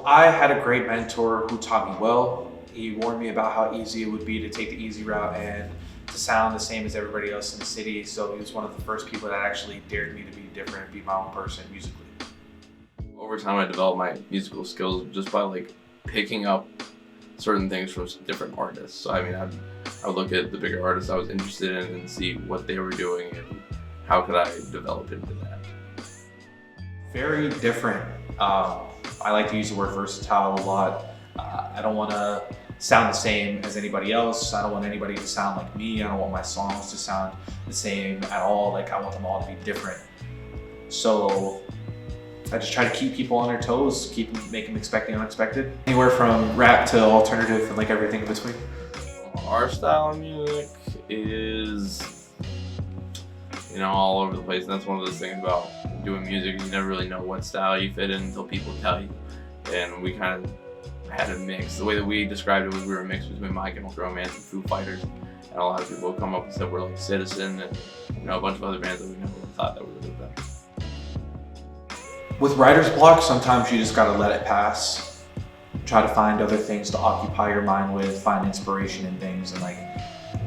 So I had a great mentor who taught me well. He warned me about how easy it would be to take the easy route and to sound the same as everybody else in the city. So he was one of the first people that actually dared me to be different and be my own person musically. Over time, I developed my musical skills just by picking up certain things from different artists. So I mean, I would look at the bigger artists I was interested in and see what they were doing and how could I develop into that. Very different. I like to use the word versatile a lot. I don't want to sound the same as anybody else. I don't want anybody to sound like me. I don't want my songs to sound the same at all. Like, I want them all to be different. So I just try to keep people on their toes, make them expecting unexpected. Anywhere from rap to alternative and like everything in between. Our style of music is, all over the place. And that's one of those things about doing music. You never really know what style you fit in until people tell you. And we kind of had a mix. The way that we described it was we were a mix between My Chemical Romance and Foo Fighters. And a lot of people would come up and said we're like Citizen and a bunch of other bands that we never thought that we would have been. With writer's block, sometimes you just gotta let it pass. Try to find other things to occupy your mind with, find inspiration in things. And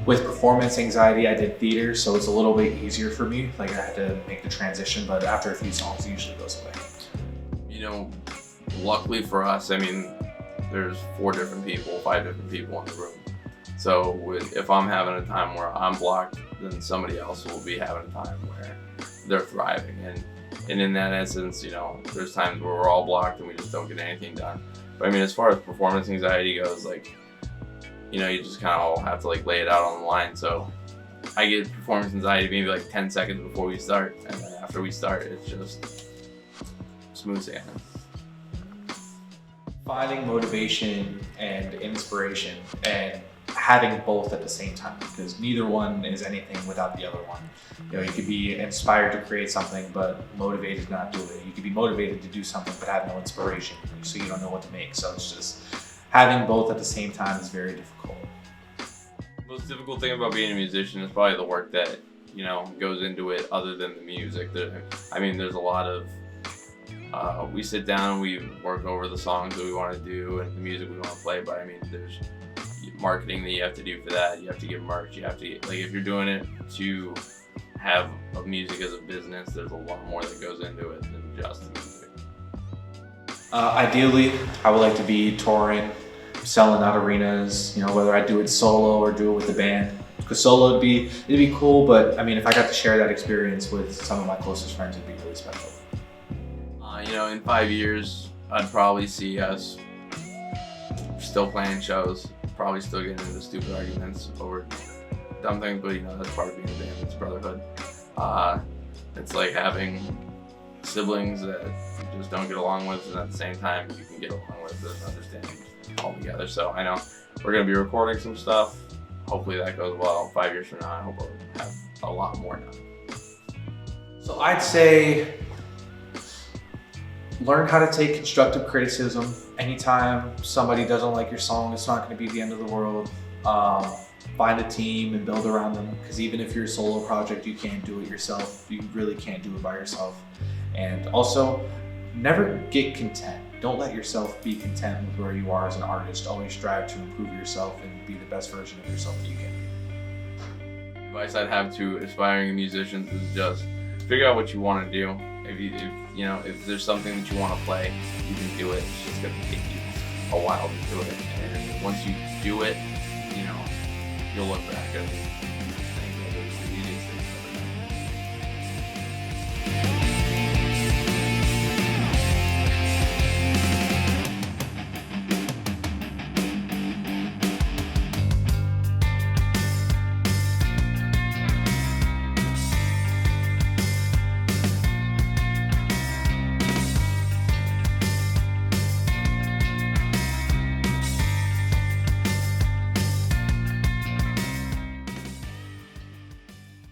with performance anxiety, I did theater, so it's a little bit easier for me. I had to make the transition, but after a few songs, it usually goes away. Luckily for us, there's 5 different people in the room. So if I'm having a time where I'm blocked, then somebody else will be having a time where they're thriving. And in that essence, there's times where we're all blocked and we just don't get anything done. But as far as performance anxiety goes, you just kind of all have to lay it out on the line. So I get performance anxiety maybe 10 seconds before we start, and then after we start, it's just smooth sailing. Finding motivation and inspiration and having both at the same time, because neither one is anything without the other one. You could be inspired to create something but motivated to not do it. You could be motivated to do something but have no inspiration, so you don't know what to make. So it's just having both at the same time is very difficult. The most difficult thing about being a musician is probably the work that goes into it other than the music. There's a lot of we sit down, we work over the songs that we want to do and the music we want to play, but there's marketing that you have to do for that. You have to get merch. You have to if you're doing it to have music as a business, there's a lot more that goes into it than just the music. Ideally, I would like to be touring, selling out arenas, whether I do it solo or do it with the band. Because solo it'd be cool, but if I got to share that experience with some of my closest friends, it'd be really special. In 5 years, I'd probably see us still playing shows, probably still getting into stupid arguments over dumb things, but that's part of being a band. It's brotherhood. It's like having siblings that you just don't get along with, and at the same time you can get along with and understand all together. So I know we're gonna be recording some stuff. Hopefully that goes well. 5 years from now, I hope we'll have a lot more done. So I'd say learn how to take constructive criticism. Anytime somebody doesn't like your song, it's not going to be the end of the world. Find a team and build around them, because even if you're a solo project, you can't do it yourself. You really can't do it by yourself. And also, never get content. Don't let yourself be content with where you are as an artist. Always strive to improve yourself and be the best version of yourself that you can be. The advice I'd have to aspiring musicians is just figure out what you want to do. If there's something that you want to play, you can do it. It's just gonna take you a while to do it. And once you do it, you'll look back and think